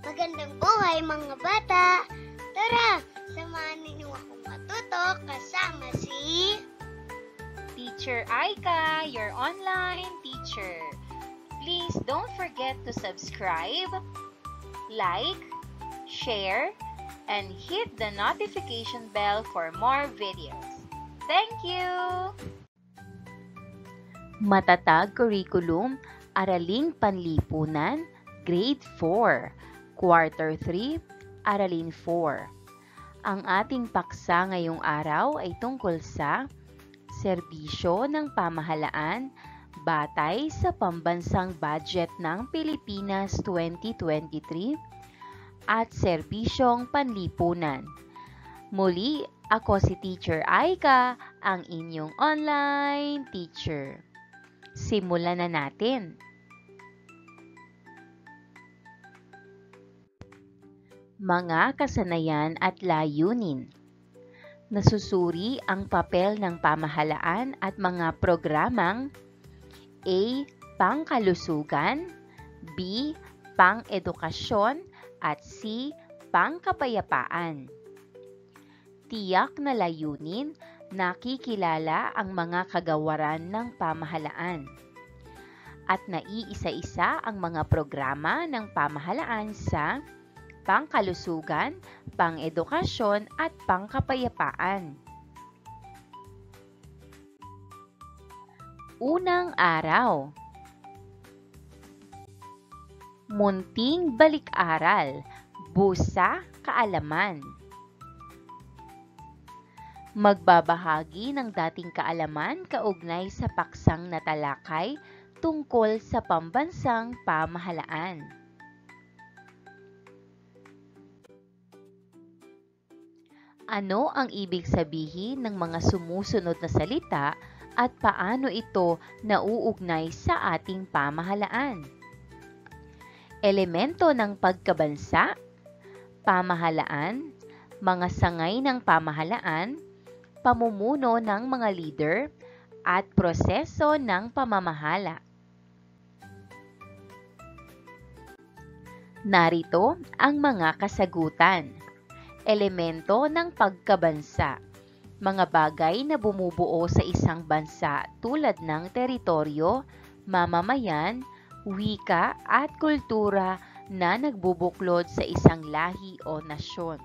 Magandang buhay mga bata! Tara, samahan ninyo akong matuto kasama si Teacher Aika, your online teacher. Please don't forget to subscribe, like, share, and hit the notification bell for more videos. Thank you! Matatag Curriculum, Araling Panlipunan, Grade 4, Quarter 3, Aralin 4. Ang ating paksa ngayong araw ay tungkol sa serbisyo ng pamahalaan batay sa pambansang budget ng Pilipinas 2023 at serbisyong panlipunan. Muli, ako si Teacher Aika, ang inyong online teacher. Simulan na natin. Mga kasanayan at layunin. Nasusuri ang papel ng pamahalaan at mga programang A. Pangkalusugan, B. Pang-edukasyon at C. Pangkapayapaan. Tiyak na layunin, nakikilala ang mga kagawaran ng pamahalaan at naiisa-isa ang mga programa ng pamahalaan sa pangkalusugan, pang-edukasyon at pangkapayapaan. Unang araw. Munting balik-aral, busa kaalaman. Magbabahagi ng dating kaalaman kaugnay sa paksang natalakay tungkol sa pambansang pamahalaan. Ano ang ibig sabihin ng mga sumusunod na salita at paano ito nauugnay sa ating pamahalaan? Elemento ng pagkabansa, pamahalaan, mga sangay ng pamahalaan, pamumuno ng mga leader, at proseso ng pamamahala. Narito ang mga kasagutan. Elemento ng pagkabansa, mga bagay na bumubuo sa isang bansa tulad ng teritoryo, mamamayan, wika at kultura na nagbubuklod sa isang lahi o nasyon.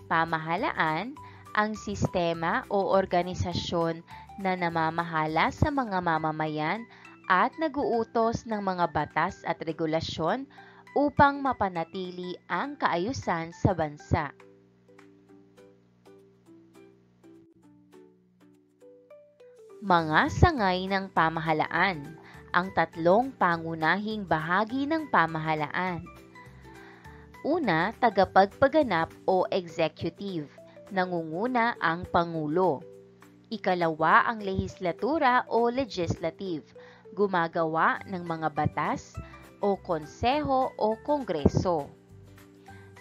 Pamahalaan, ang sistema o organisasyon na namamahala sa mga mamamayan at naguutos ng mga batas at regulasyon upang mapanatili ang kaayusan sa bansa. Mga sangay ng pamahalaan, ang tatlong pangunahing bahagi ng pamahalaan. Una, tagapagpaganap o executive, nangunguna ang Pangulo. Ikalawa, ang lehislatura o legislative, gumagawa ng mga batas o konseho o kongreso.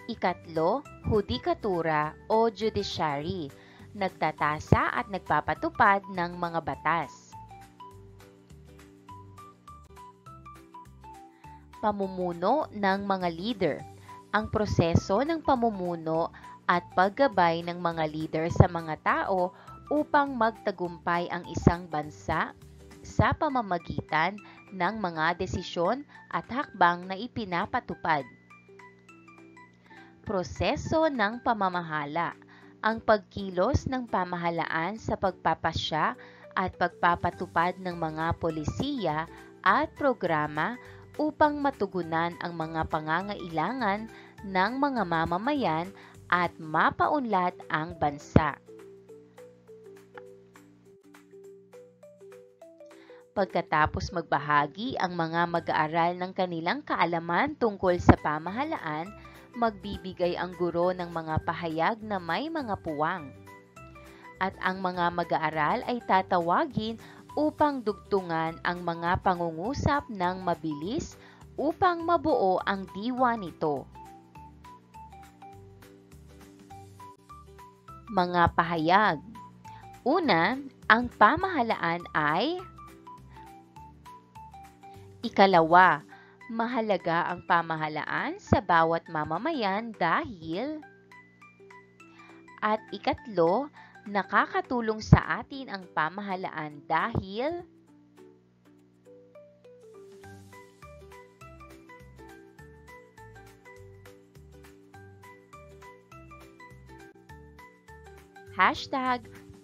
Ikatlo, hudikatura o judiciary, nagtatasa at nagpapatupad ng mga batas. Pamumuno ng mga leader, ang proseso ng pamumuno at paggabay ng mga leader sa mga tao upang magtagumpay ang isang bansa sa pamamagitan ng mga desisyon at hakbang na ipinapatupad. Proseso ng pamamahala, ang pagkilos ng pamahalaan sa pagpapasya at pagpapatupad ng mga polisiya at programa upang matugunan ang mga pangangailangan ng mga mamamayan at mapaunlad ang bansa. Pagkatapos magbahagi ang mga mag-aaral ng kanilang kaalaman tungkol sa pamahalaan, magbibigay ang guro ng mga pahayag na may mga puwang. At ang mga mag-aaral ay tatawagin upang dugtungan ang mga pangungusap ng mabilis upang mabuo ang diwa nito. Mga pahayag. Una, ang pamahalaan ay ikalawa, Mahalaga ang pamahalaan sa bawat mamamayan dahil at ikatlo, nakakatulong sa atin ang pamahalaan dahil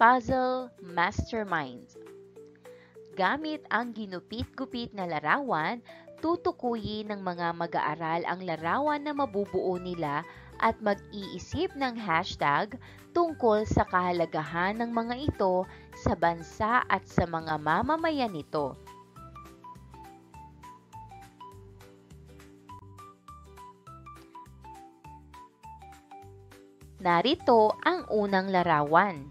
#Puzzle Mastermind. Gamit ang ginupit-gupit na larawan, tutukuyin ng mga mag-aaral ang larawan na mabubuo nila at mag-iisip ng hashtag tungkol sa kahalagahan ng mga ito sa bansa at sa mga mamamayan nito. Narito ang unang larawan.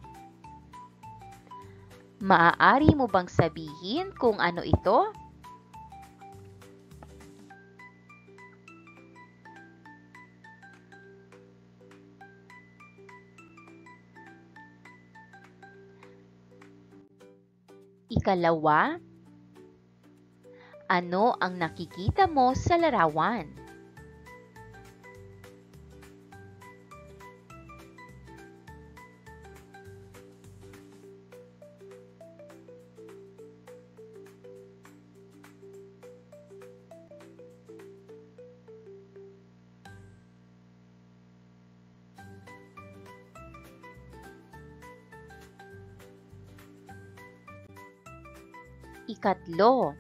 Maaari mo bang sabihin kung ano ito? Ikalawa, ano ang nakikita mo sa larawan? Ikatlo,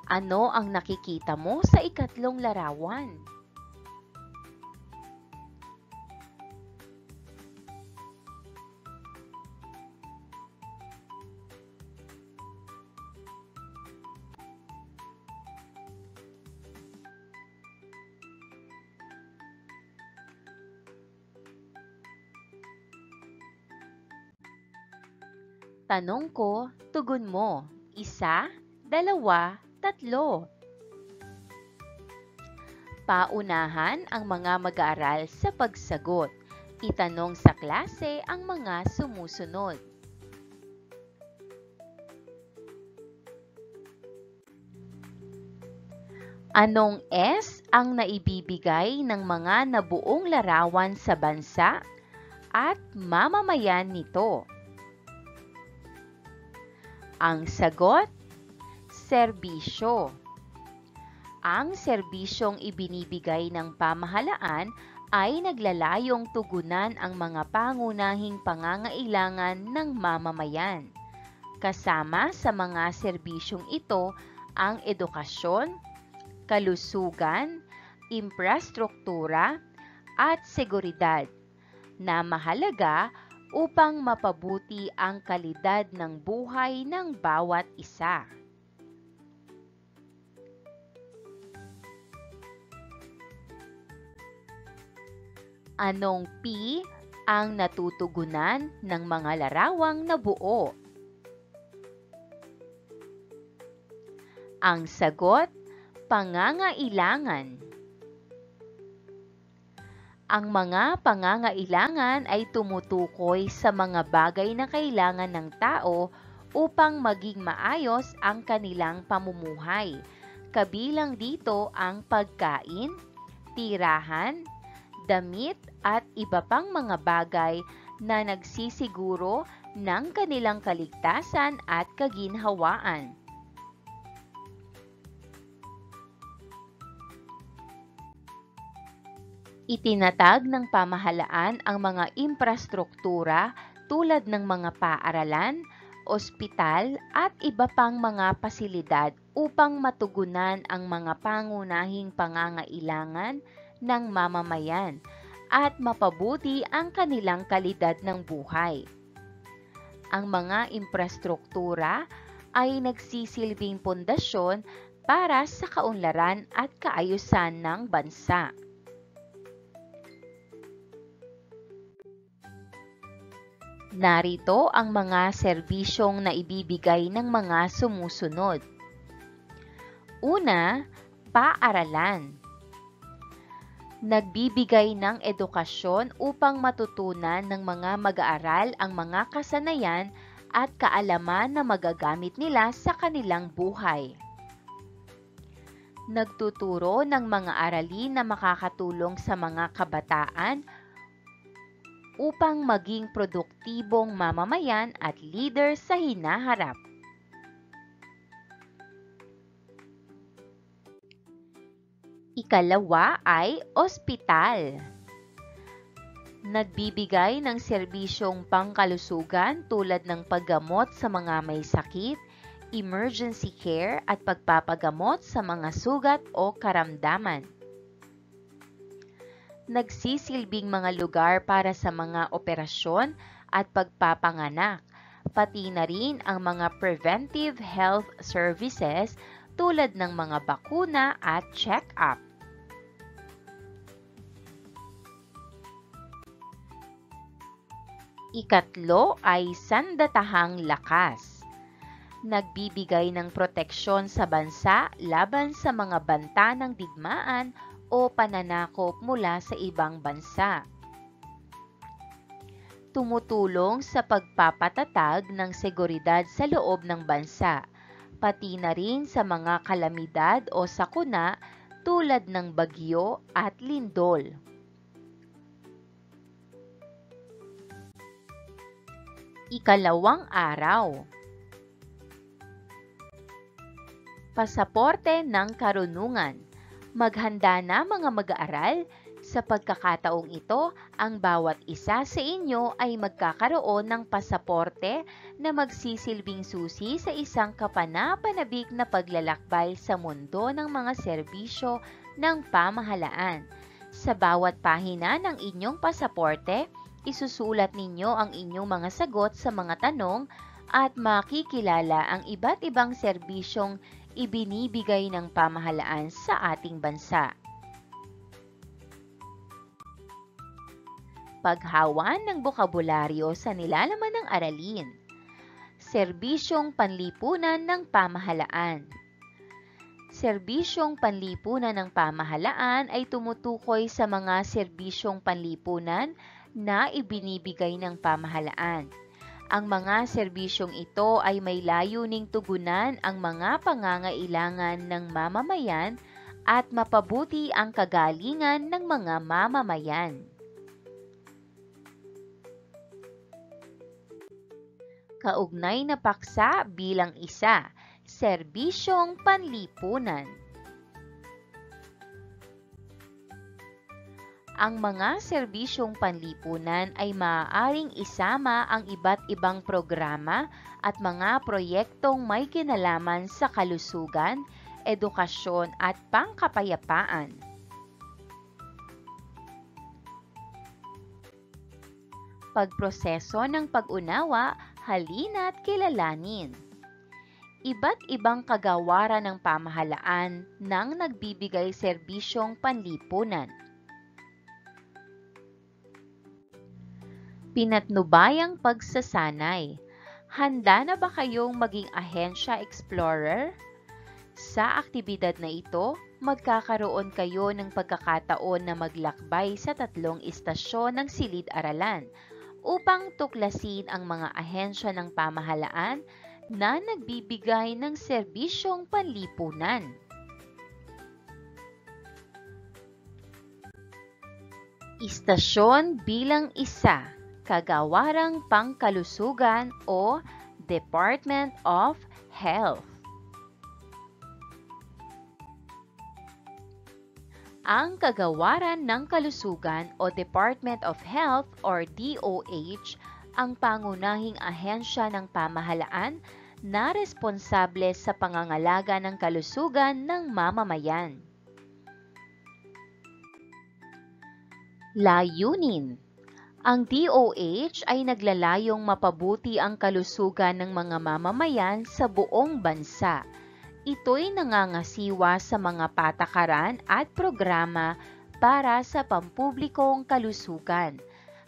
ano ang nakikita mo sa ikatlong larawan? Tanong ko, tugon mo. 1, 2, 3. Paunahan ang mga mag-aaral sa pagsagot. Itanong sa klase ang mga sumusunod. Anong S ang naibibigay ng mga nabuong larawan sa bansa at mamamayan nito? Ang sagot, serbisyo. Ang serbisyong ibinibigay ng pamahalaan ay naglalayong tugunan ang mga pangunahing pangangailangan ng mamamayan. Kasama sa mga serbisyong ito ang edukasyon, kalusugan, infrastruktura, at seguridad na mahalaga upang mapabuti ang kalidad ng buhay ng bawat isa. Anong P ang natutugunan ng mga larawang nabuo? Ang sagot, pangangailangan. Ang mga pangangailangan ay tumutukoy sa mga bagay na kailangan ng tao upang maging maayos ang kanilang pamumuhay. Kabilang dito ang pagkain, tirahan, damit at iba pang mga bagay na nagsisiguro ng kanilang kaligtasan at kaginhawaan. Itinatag ng pamahalaan ang mga infrastruktura tulad ng mga paaralan, ospital at iba pang mga pasilidad upang matugunan ang mga pangunahing pangangailangan ng mamamayan at mapabuti ang kanilang kalidad ng buhay. Ang mga infrastruktura ay nagsisilbing pundasyon para sa kaunlaran at kaayusan ng bansa. Narito ang mga serbisyong naibibigay ng mga sumusunod. Una, paaralan. Nagbibigay ng edukasyon upang matutunan ng mga mag-aaral ang mga kasanayan at kaalaman na magagamit nila sa kanilang buhay. Nagtuturo ng mga aralin na makakatulong sa mga kabataan upang maging produktibong mamamayan at leader sa hinaharap. Ikalawa ay ospital. Nagbibigay ng serbisyong pangkalusugan tulad ng paggamot sa mga may sakit, emergency care at pagpapagamot sa mga sugat o karamdaman. Nagsisilbing mga lugar para sa mga operasyon at pagpapanganak, pati na rin ang mga preventive health services tulad ng mga bakuna at check-up. Ikatlo ay sandatahang lakas. Nagbibigay ng proteksyon sa bansa laban sa mga banta ng digmaan o pananakop mula sa ibang bansa. Tumutulong sa pagpapatatag ng seguridad sa loob ng bansa, pati na rin sa mga kalamidad o sakuna tulad ng bagyo at lindol. Ikalawang araw. Pasaporte ng karunungan. Maghanda na mga mag-aaral. Sa pagkakataong ito, ang bawat isa sa inyo ay magkakaroon ng pasaporte na magsisilbing susi sa isang kapanapanabik na paglalakbay sa mundo ng mga serbisyo ng pamahalaan. Sa bawat pahina ng inyong pasaporte, isusulat ninyo ang inyong mga sagot sa mga tanong at makikilala ang iba't ibang serbisyong ibinibigay ng pamahalaan sa ating bansa. Paghawan ng bokabularyo sa nilalaman ng aralin. Serbisyong panlipunan ng pamahalaan. Serbisyong panlipunan ng pamahalaan ay tumutukoy sa mga serbisyong panlipunan na ibinibigay ng pamahalaan. Ang mga serbisyong ito ay may layuning tugunan ang mga pangangailangan ng mamamayan at mapabuti ang kagalingan ng mga mamamayan. Kaugnay na paksa bilang isa, serbisyong panlipunan. Ang mga serbisyong panlipunan ay maaaring isama ang iba't ibang programa at mga proyektong may kinalaman sa kalusugan, edukasyon at pangkapayapaan. Pagproseso ng pag-unawa, halina't kilalanin. Iba't ibang kagawaran ng pamahalaan ng nagbibigay serbisyong panlipunan. Pinatnubayang pagsasanay. Handa na ba kayong maging ahensya explorer? Sa aktibidad na ito, magkakaroon kayo ng pagkakataon na maglakbay sa 3 istasyon ng silid-aralan upang tuklasin ang mga ahensya ng pamahalaan na nagbibigay ng serbisyong panlipunan. Istasyon bilang isa. Kagawarang Pangkalusugan o Department of Health. Ang Kagawaran ng Kalusugan o Department of Health or DOH ang pangunahing ahensya ng pamahalaan na responsable sa pangangalaga ng kalusugan ng mamamayan. Layunin. Ang DOH ay naglalayong mapabuti ang kalusugan ng mga mamamayan sa buong bansa. Ito'y nangangasiwa sa mga patakaran at programa para sa pampublikong kalusugan,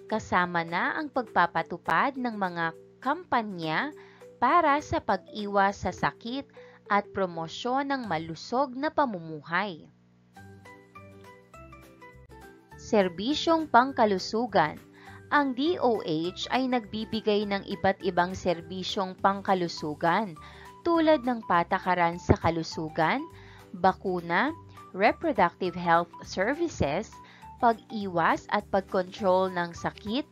kasama na ang pagpapatupad ng mga kampanya para sa pag-iwas sa sakit at promosyon ng malusog na pamumuhay. Serbisyong pangkalusugan. Ang DOH ay nagbibigay ng iba't ibang serbisyong pangkalusugan tulad ng patakaran sa kalusugan, bakuna, reproductive health services, pag-iwas at pagkontrol ng sakit,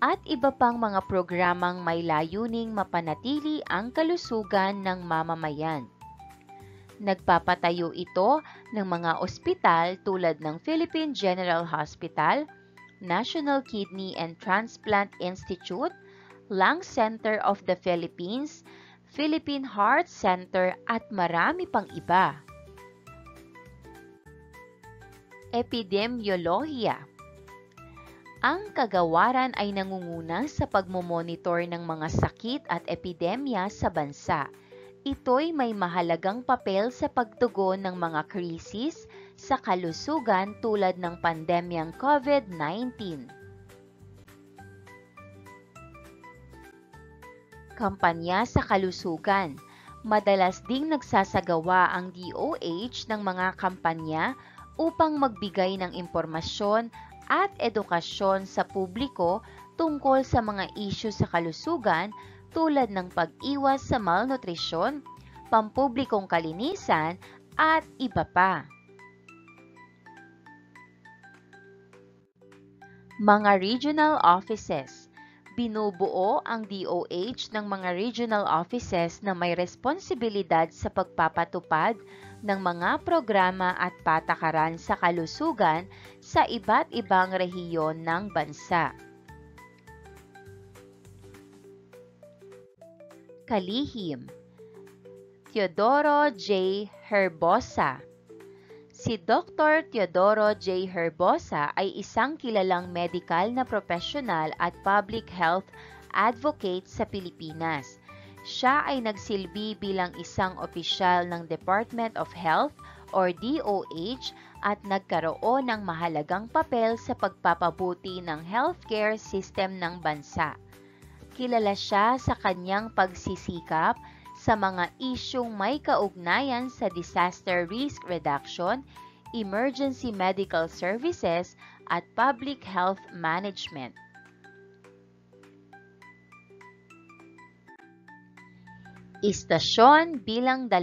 at iba pang mga programang may layuning mapanatili ang kalusugan ng mamamayan. Nagpapatayo ito ng mga ospital tulad ng Philippine General Hospital, National Kidney and Transplant Institute, Lung Center of the Philippines, Philippine Heart Center at marami pang iba. Epidemiolohiya. Ang kagawaran ay nangunguna sa pagmomonitor ng mga sakit at epidemya sa bansa. Ito'y may mahalagang papel sa pagtugon ng mga krisis sa kalusugan tulad ng pandemyang COVID-19. Kampanya sa kalusugan. Madalas ding nagsasagawa ang DOH ng mga kampanya upang magbigay ng impormasyon at edukasyon sa publiko tungkol sa mga isyu sa kalusugan tulad ng pag-iwas sa malnutrisyon, pampublikong kalinisan, at iba pa. Mga regional offices. Binubuo ang DOH ng mga regional offices na may responsibilidad sa pagpapatupad ng mga programa at patakaran sa kalusugan sa iba't ibang rehiyon ng bansa. Kalihim. Teodoro J. Herbosa. Si Dr. Teodoro J. Herbosa ay isang kilalang medical na profesional at public health advocate sa Pilipinas. Siya ay nagsilbi bilang isang opisyal ng Department of Health or DOH at nagkaroon ng mahalagang papel sa pagpapabuti ng healthcare system ng bansa. Kilala siya sa kanyang pagsisikap sa mga isyung may kaugnayan sa disaster risk reduction, emergency medical services, at public health management. Istasyon bilang 2,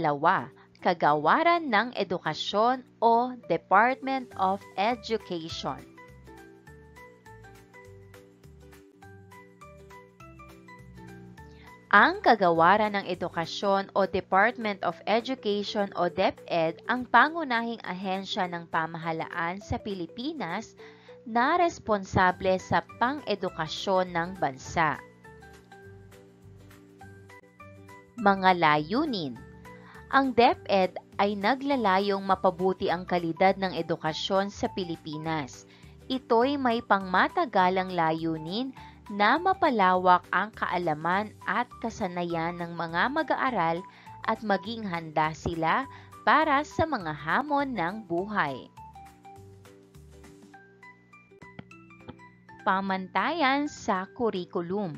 Kagawaran ng Edukasyon o Department of Education. Ang Kagawaran ng Edukasyon o Department of Education o DepEd ang pangunahing ahensya ng pamahalaan sa Pilipinas na responsable sa pang-edukasyon ng bansa. Mga layunin. Ang DepEd ay naglalayong mapabuti ang kalidad ng edukasyon sa Pilipinas. Ito'y may pangmatagalang layunin na mapalawak ang kaalaman at kasanayan ng mga mag-aaral at maging handa sila para sa mga hamon ng buhay. Pamantayan sa kurikulum.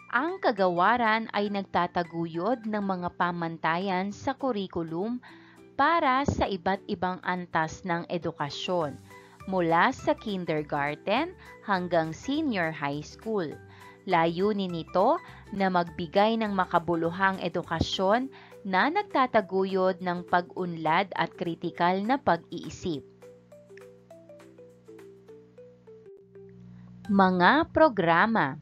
Ang kagawaran ay nagtataguyod ng mga pamantayan sa kurikulum para sa iba't ibang antas ng edukasyon, mula sa kindergarten hanggang senior high school. Layunin nito na magbigay ng makabuluhang edukasyon na nagtataguyod ng pag-unlad at kritikal na pag-iisip. Mga programa.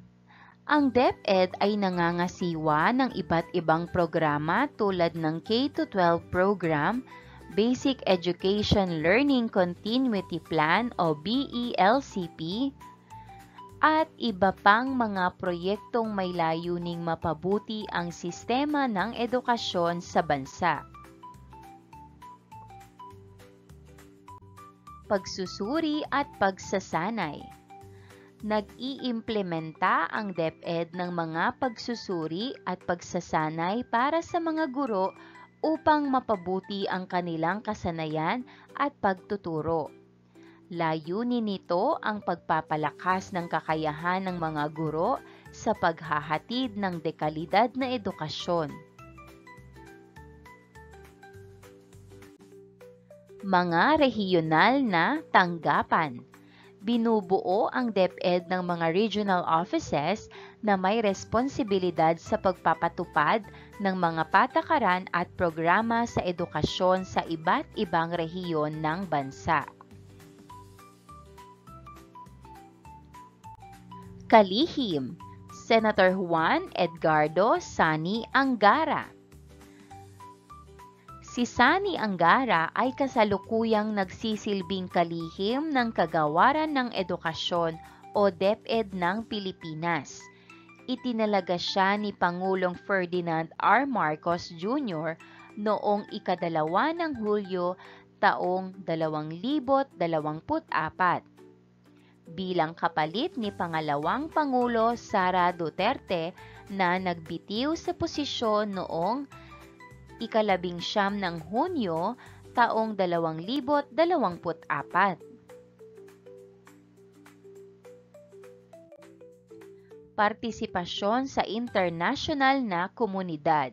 Ang DepEd ay nangangasiwa ng iba't ibang programa tulad ng K-12 program, Basic Education Learning Continuity Plan o BELCP, at iba pang mga proyektong may layuning mapabuti ang sistema ng edukasyon sa bansa. Pagsusuri at pagsasanay. Nag-iimplementa ang DepEd ng mga pagsusuri at pagsasanay para sa mga guro upang mapabuti ang kanilang kasanayan at pagtuturo. Layunin nito ang pagpapalakas ng kakayahan ng mga guro sa paghahatid ng dekalidad na edukasyon. Mga rehiyonal na tanggapan. Binubuo ang DepEd ng mga regional offices na may responsibilidad sa pagpapatupad ng mga patakaran at programa sa edukasyon sa iba't ibang rehiyon ng bansa. Kalihim, Senator Juan Edgardo Sani Angara. Si Sani Angara ay kasalukuyang nagsisilbing kalihim ng Kagawaran ng Edukasyon o DepEd ng Pilipinas. Itinalaga siya ni Pangulong Ferdinand R. Marcos Jr. noong ika-2 ng Hulyo taong 2024 bilang kapalit ni pangalawang Pangulo Sara Duterte na nagbitiw sa posisyon noong ika-19 ng Hunyo taong 2024. Partisipasyon sa internasyonal na komunidad.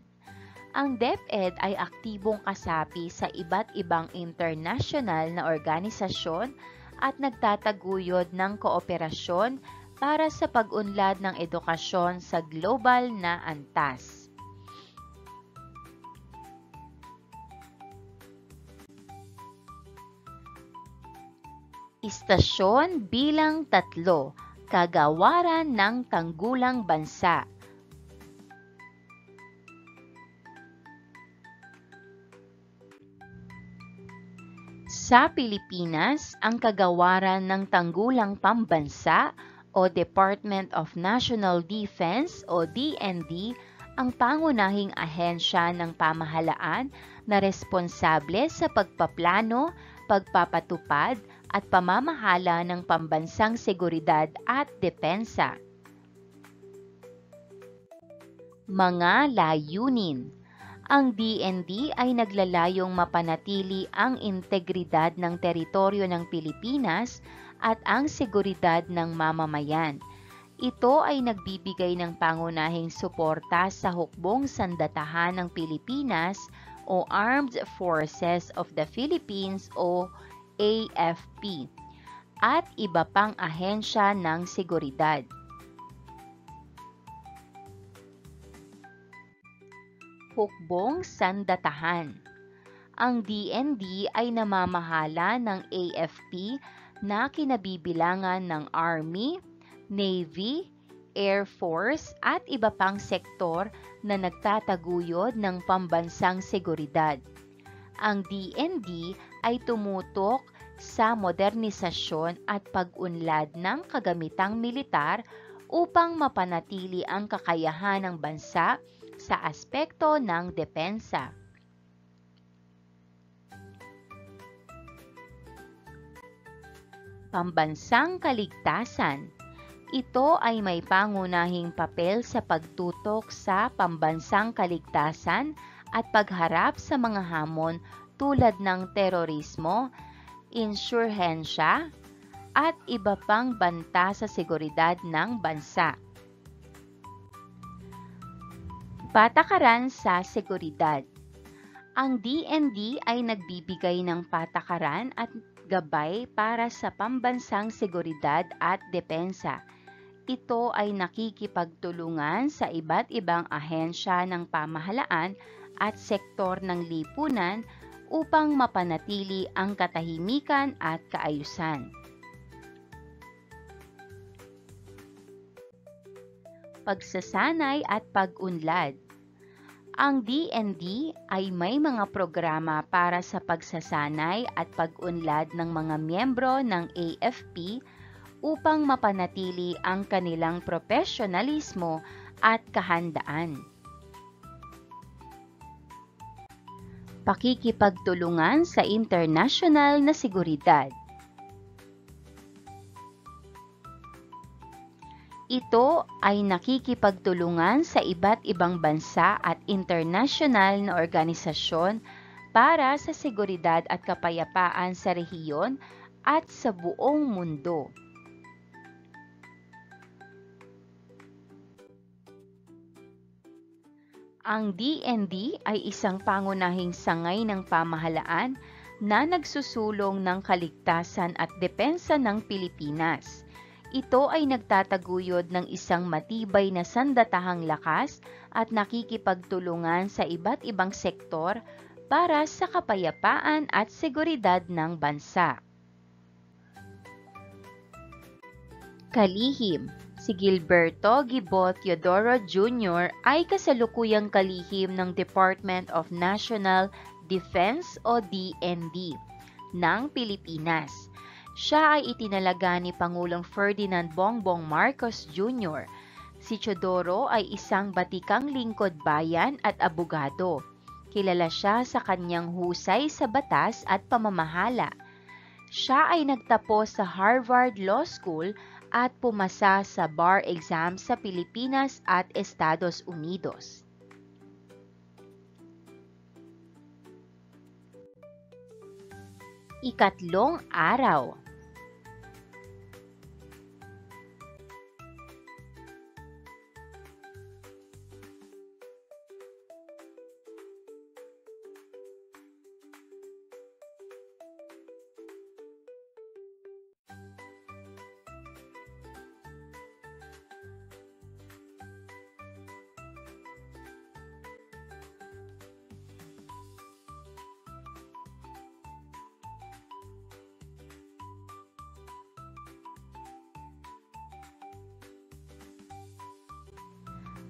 Ang DepEd ay aktibong kasapi sa iba't ibang internasyonal na organisasyon at nagtataguyod ng kooperasyon para sa pag-unlad ng edukasyon sa global na antas. Istasyon bilang 3, Kagawaran ng Tanggulang Bansa. Sa Pilipinas, ang Kagawaran ng Tanggulang Pambansa o Department of National Defense o DND ang pangunahing ahensya ng pamahalaan na responsable sa pagpaplano, pagpapatupad at pamamahala ng pambansang seguridad at depensa. Mga layunin. Ang DND ay naglalayong mapanatili ang integridad ng teritoryo ng Pilipinas at ang seguridad ng mamamayan. Ito ay nagbibigay ng pangunahing suporta sa hukbong sandatahan ng Pilipinas o Armed Forces of the Philippines o AFP at iba pang ahensya ng seguridad. Hukbong sandatahan. Ang DND ay namamahala ng AFP na kinabibilangan ng Army, Navy, Air Force at iba pang sektor na nagtataguyod ng pambansang seguridad. Ang DND ay tumutok sa modernisasyon at pag-unlad ng kagamitang militar upang mapanatili ang kakayahan ng bansa sa aspekto ng depensa. Pambansang kaligtasan. Ito ay may pangunahing papel sa pagtutok sa pambansang kaligtasan at pagharap sa mga hamon tulad ng terorismo, insurhensya, at iba pang banta sa seguridad ng bansa. Patakaran sa seguridad. Ang DND ay nagbibigay ng patakaran at gabay para sa pambansang seguridad at depensa. Ito ay nakikipagtulungan sa iba't ibang ahensya ng pamahalaan at sektor ng lipunan upang mapanatili ang katahimikan at kaayusan. Pagsasanay at pag-unlad. Ang DND ay may mga programa para sa pagsasanay at pag-unlad ng mga miyembro ng AFP upang mapanatili ang kanilang profesionalismo at kahandaan. Pakikipagtulungan sa internasyonal na seguridad. Ito ay nakikipagtulungan sa iba't ibang bansa at internasyonal na organisasyon para sa seguridad at kapayapaan sa rehiyon at sa buong mundo. Ang DND ay isang pangunahing sangay ng pamahalaan na nagsusulong ng kaligtasan at depensa ng Pilipinas. Ito ay nagtataguyod ng isang matibay na sandatahang lakas at nakikipagtulungan sa iba't ibang sektor para sa kapayapaan at seguridad ng bansa. Kalihim. Si Gilberto Gibo Teodoro Jr. ay kasalukuyang kalihim ng Department of National Defense o DND ng Pilipinas. Siya ay itinalaga ni Pangulong Ferdinand Bongbong Marcos Jr. Si Teodoro ay isang batikang lingkod bayan at abogado. Kilala siya sa kanyang husay sa batas at pamamahala. Siya ay nagtapos sa Harvard Law School at pumasa sa bar exam sa Pilipinas at Estados Unidos. Ikatlong araw.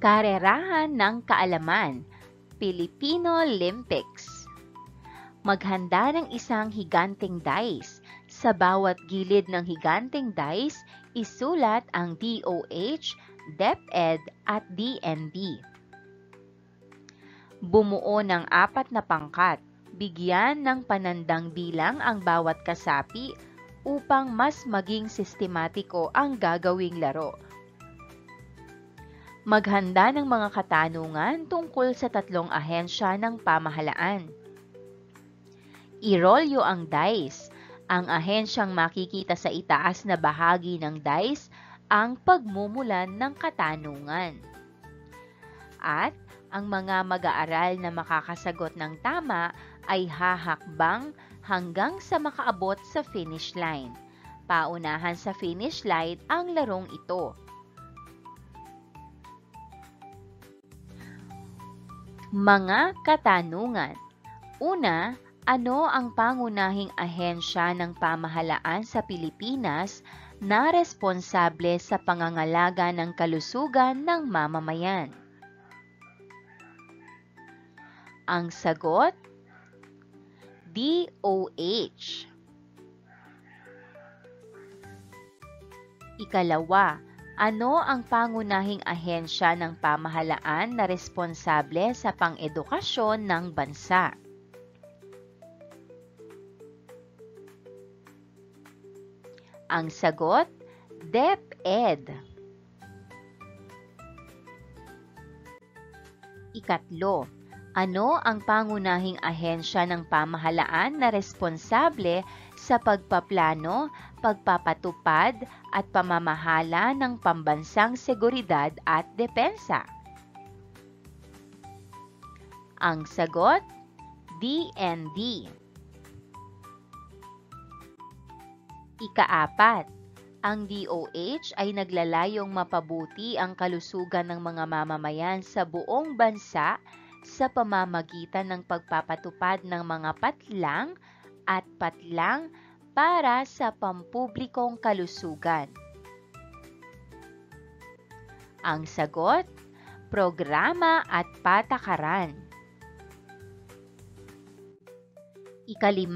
Karerahan ng Kaalaman, Filipino Olympics. Maghanda ng isang higanteng dice. Sa bawat gilid ng higanteng dice, isulat ang DOH, DepEd at DND. Bumuo ng 4 na pangkat. Bigyan ng panandang bilang ang bawat kasapi upang mas maging sistematiko ang gagawing laro. Maghanda ng mga katanungan tungkol sa 3 ahensya ng pamahalaan. Irolyo ang dice. Ang ahensyang makikita sa itaas na bahagi ng dice ang pagmumulan ng katanungan. At ang mga mag-aaral na makakasagot ng tama ay hahakbang hanggang sa makaabot sa finish line. Paunahan sa finish line ang larong ito. Mga katanungan. Una, ano ang pangunahing ahensya ng pamahalaan sa Pilipinas na responsable sa pangangalaga ng kalusugan ng mamamayan? Ang sagot, DOH. Ikalawa, ano ang pangunahing ahensya ng pamahalaan na responsable sa pang-edukasyon ng bansa? Ang sagot, DepEd. Ikatlo, ano ang pangunahing ahensya ng pamahalaan na responsable sa pagpaplano, pagpapatupad at pamamahala ng pambansang seguridad at depensa? Ang sagot, DND. Ika-4, ang DOH ay naglalayong mapabuti ang kalusugan ng mga mamamayan sa buong bansa sa pamamagitan ng pagpapatupad ng mga patlang at patlang para sa pampublikong kalusugan. Ang sagot, programa at patakaran. Ika-5,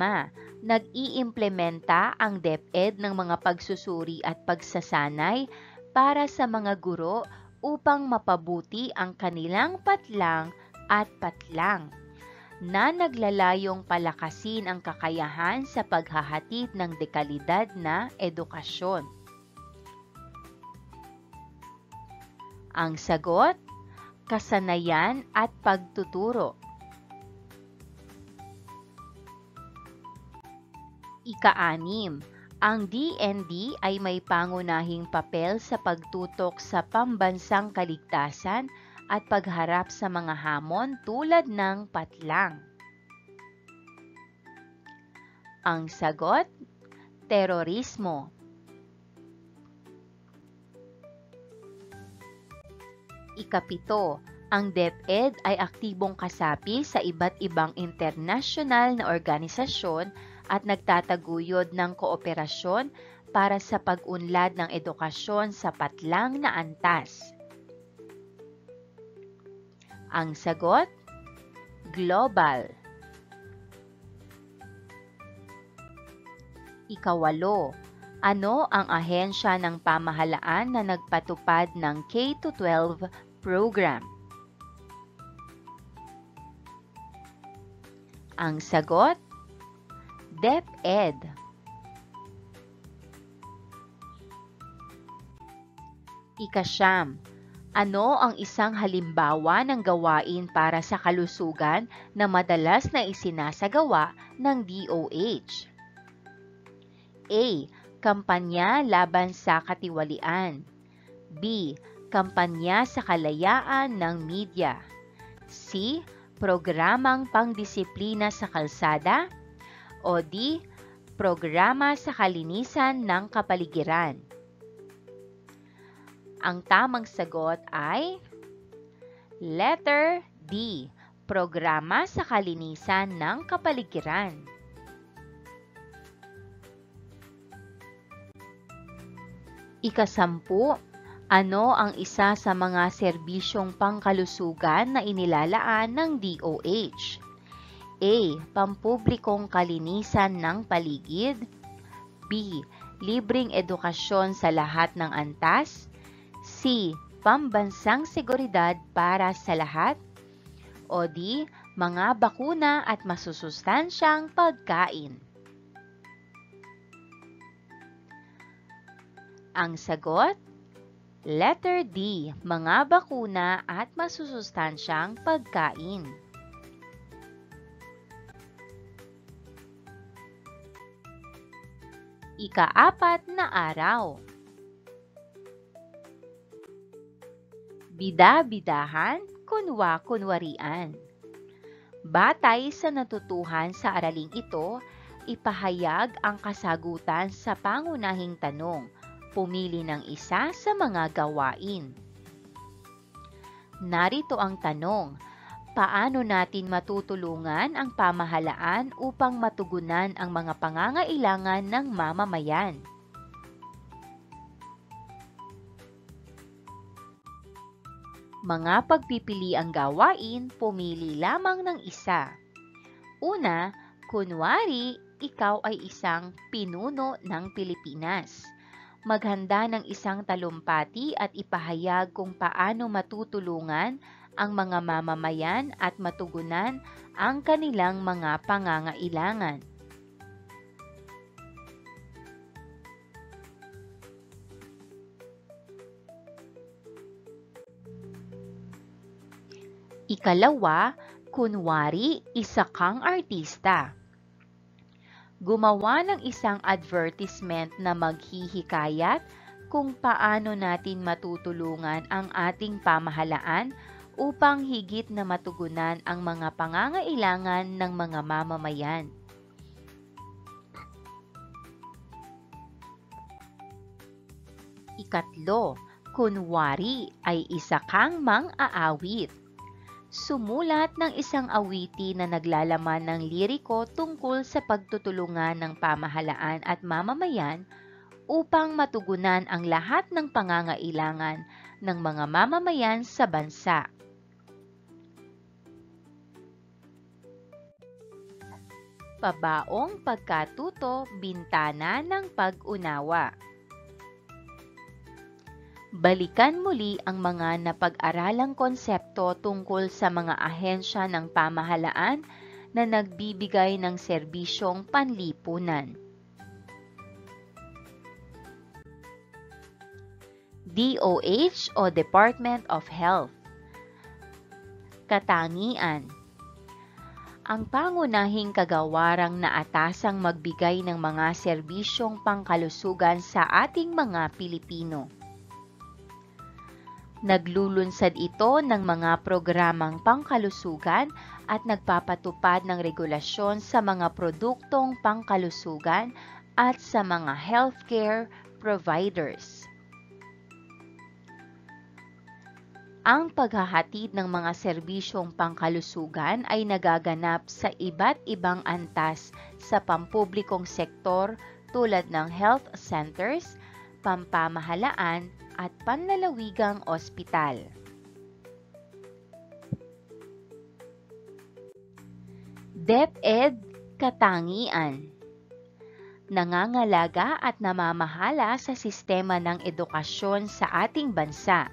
nag-iimplementa ang DepEd ng mga pagsusuri at pagsasanay para sa mga guro upang mapabuti ang kanilang patlang at patlang, na naglalayong palakasin ang kakayahan sa paghahatid ng dekalidad na edukasyon. Ang sagot, kasanayan at pagtuturo. Ika-6, ang DND ay may pangunahing papel sa pagtutok sa pambansang kaligtasan at pagharap sa mga hamon tulad ng patlang. Ang sagot, terorismo. Ikapito, ang DepEd ay aktibong kasapi sa iba't ibang internasyonal na organisasyon at nagtataguyod ng kooperasyon para sa pag-unlad ng edukasyon sa patlang na antas. Ang sagot, global. Ikawalo, ano ang ahensya ng pamahalaan na nagpatupad ng K-12 program? Ang sagot, DepEd. Ikasyam, ano ang isang halimbawa ng gawain para sa kalusugan na madalas na isinasagawa ng DOH? A. Kampanya laban sa katiwalian. B. Kampanya sa kalayaan ng media. C. Programang pangdisiplina sa kalsada. O D. Programa sa kalinisan ng kapaligiran. Ang tamang sagot ay letter D. Programa sa kalinisan ng kapaligiran. Ikasampu, ano ang isa sa mga serbisyong pangkalusugan na inilalaan ng DOH? A. Pampublikong kalinisan ng paligid. B. Libreng edukasyon sa lahat ng antas. C. Pambansang seguridad para sa lahat. O D. Mga bakuna at masusustansyang pagkain. Ang sagot, letter D. Mga bakuna at masusustansyang pagkain. Ika-4 na araw. Bida-bidahan, kunwa-kunwarian. Batay sa natutuhan sa araling ito, ipahayag ang kasagutan sa pangunahing tanong. Pumili ng isa sa mga gawain. Narito ang tanong, paano natin matutulungan ang pamahalaan upang matugunan ang mga pangangailangan ng mamamayan? Mga pagpipiliang gawain, pumili lamang ng isa. Una, kunwari, ikaw ay isang pinuno ng Pilipinas. Maghanda ng isang talumpati at ipahayag kung paano matutulungan ang mga mamamayan at matugunan ang kanilang mga pangangailangan. Ikalawa, kunwari, isa kang artista. Gumawa ng isang advertisement na maghihikayat kung paano natin matutulungan ang ating pamahalaan upang higit na matugunan ang mga pangangailangan ng mga mamamayan. Ikatlo, kunwari ay isa kang mang-aawit. Sumulat ng isang awiti na naglalaman ng liriko tungkol sa pagtutulungan ng pamahalaan at mamamayan upang matugunan ang lahat ng pangangailangan ng mga mamamayan sa bansa. Pabaong pagkatuto, bintana ng pag-unawa. Balikan muli ang mga napag-aralang konsepto tungkol sa mga ahensya ng pamahalaan na nagbibigay ng serbisyong panlipunan. DOH o Department of Health. Katangian. Ang pangunahing kagawarang naatasang magbigay ng mga serbisyong pangkalusugan sa ating mga Pilipino. Naglulunsad ito ng mga programang pangkalusugan at nagpapatupad ng regulasyon sa mga produktong pangkalusugan at sa mga healthcare providers. Ang paghahatid ng mga serbisyong pangkalusugan ay nagaganap sa iba't ibang antas sa pampublikong sektor tulad ng health centers, pampamahalaan, at panlalawigang ospital. DepEd Katangian. Nangangalaga at namamahala sa sistema ng edukasyon sa ating bansa.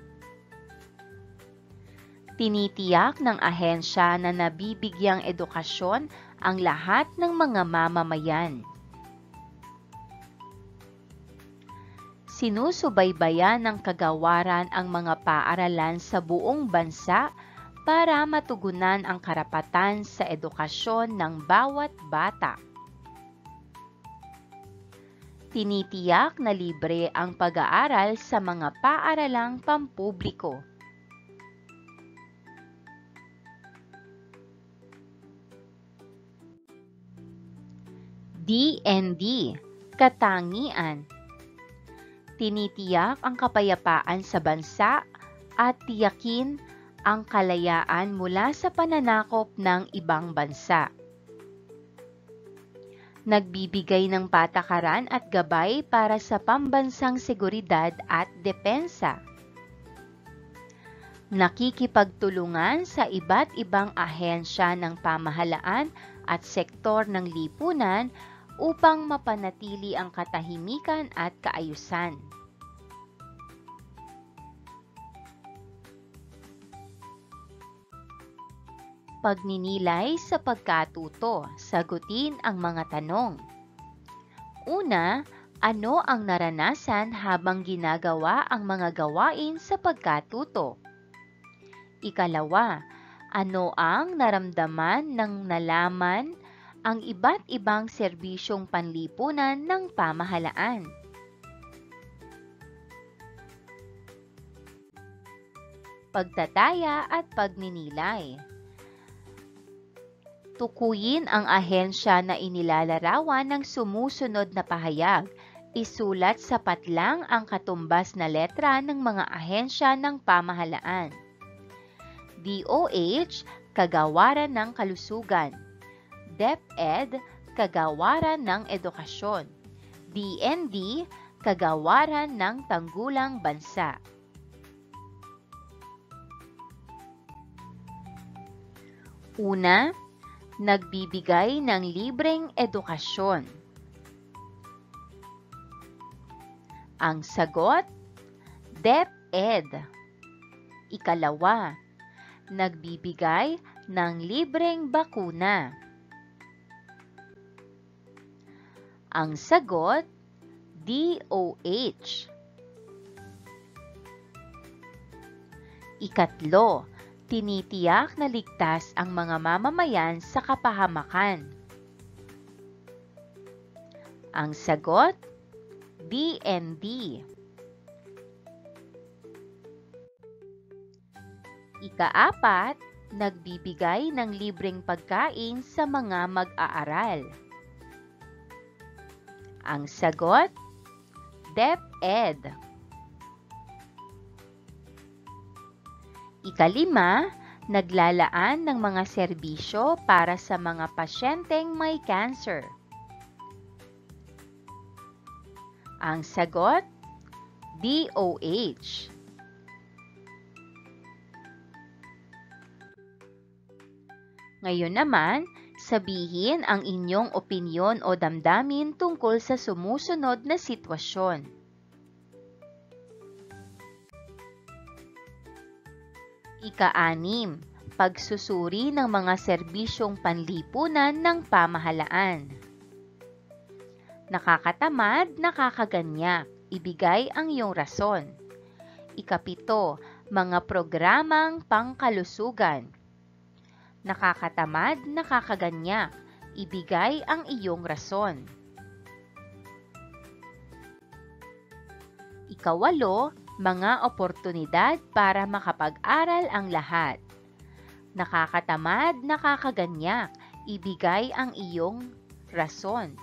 Tinitiyak ng ahensya na nabibigyang edukasyon ang lahat ng mga mamamayan. Sinusubaybayan ng kagawaran ang mga paaralan sa buong bansa para matugunan ang karapatan sa edukasyon ng bawat bata. Tinitiyak na libre ang pag-aaral sa mga paaralang pampubliko. DND Katangian. Tinitiyak ang kapayapaan sa bansa at tiyakin ang kalayaan mula sa pananakop ng ibang bansa. Nagbibigay ng patakaran at gabay para sa pambansang seguridad at depensa. Nakikipagtulungan sa iba't ibang ahensya ng pamahalaan at sektor ng lipunan upang mapanatili ang katahimikan at kaayusan. Pagninilay sa pagkatuto, sagutin ang mga tanong. Una, ano ang naranasan habang ginagawa ang mga gawain sa pagkatuto? Ikalawa, ano ang naramdaman ng nalaman ang iba't ibang serbisyong panlipunan ng pamahalaan? Pagtataya at pagninilay. Tukuyin ang ahensya na inilalarawan ng sumusunod na pahayag. Isulat sapat lang ang katumbas na letra ng mga ahensya ng pamahalaan. DOH, Kagawaran ng Kalusugan. DepEd, Kagawaran ng Edukasyon. DND, Kagawaran ng Tanggulang Bansa. Una, nagbibigay ng libreng edukasyon. Ang sagot, DepEd. Ikalawa, nagbibigay ng libreng bakuna. Ang sagot, DOH. Ikatlo, tinitiyak na ligtas ang mga mamamayan sa kapahamakan. Ang sagot, DND. Ikaapat, nagbibigay ng libreng pagkain sa mga mag-aaral. Ang sagot, DepEd. Ikalima, naglalaan ng mga serbisyo para sa mga pasyenteng may cancer. Ang sagot, DOH. Ngayon naman, sabihin ang inyong opinyon o damdamin tungkol sa sumusunod na sitwasyon. Ika-6, pagsusuri ng mga serbisyong panlipunan ng pamahalaan. Nakakatamad, nakakaganyak. Ibigay ang iyong rason. Ika-7, mga programang pangkalusugan. Nakakatamad, nakakaganyak. Ibigay ang iyong rason. Ika-8, Mga oportunidad para makapag-aral ang lahat. Nakakatamad, nakakaganyak. Ibigay ang iyong rason.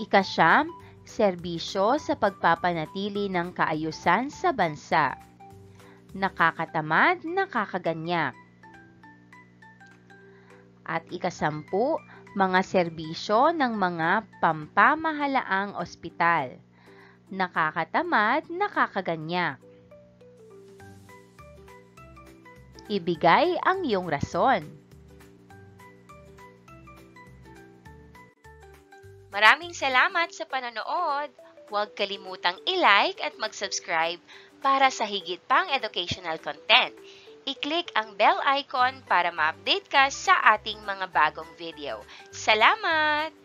Ika-9, serbisyo sa pagpapanatili ng kaayusan sa bansa. Nakakatamad, nakakaganyak. At ika-10, mga serbisyo ng mga pampamahalaang ospital. Nakakatamad, nakakaganyak. Ibigay ang iyong rason. Maraming salamat sa panonood. Huwag kalimutang i-like at mag-subscribe para sa higit pang educational content. I-click ang bell icon para ma-update ka sa ating mga bagong video. Salamat!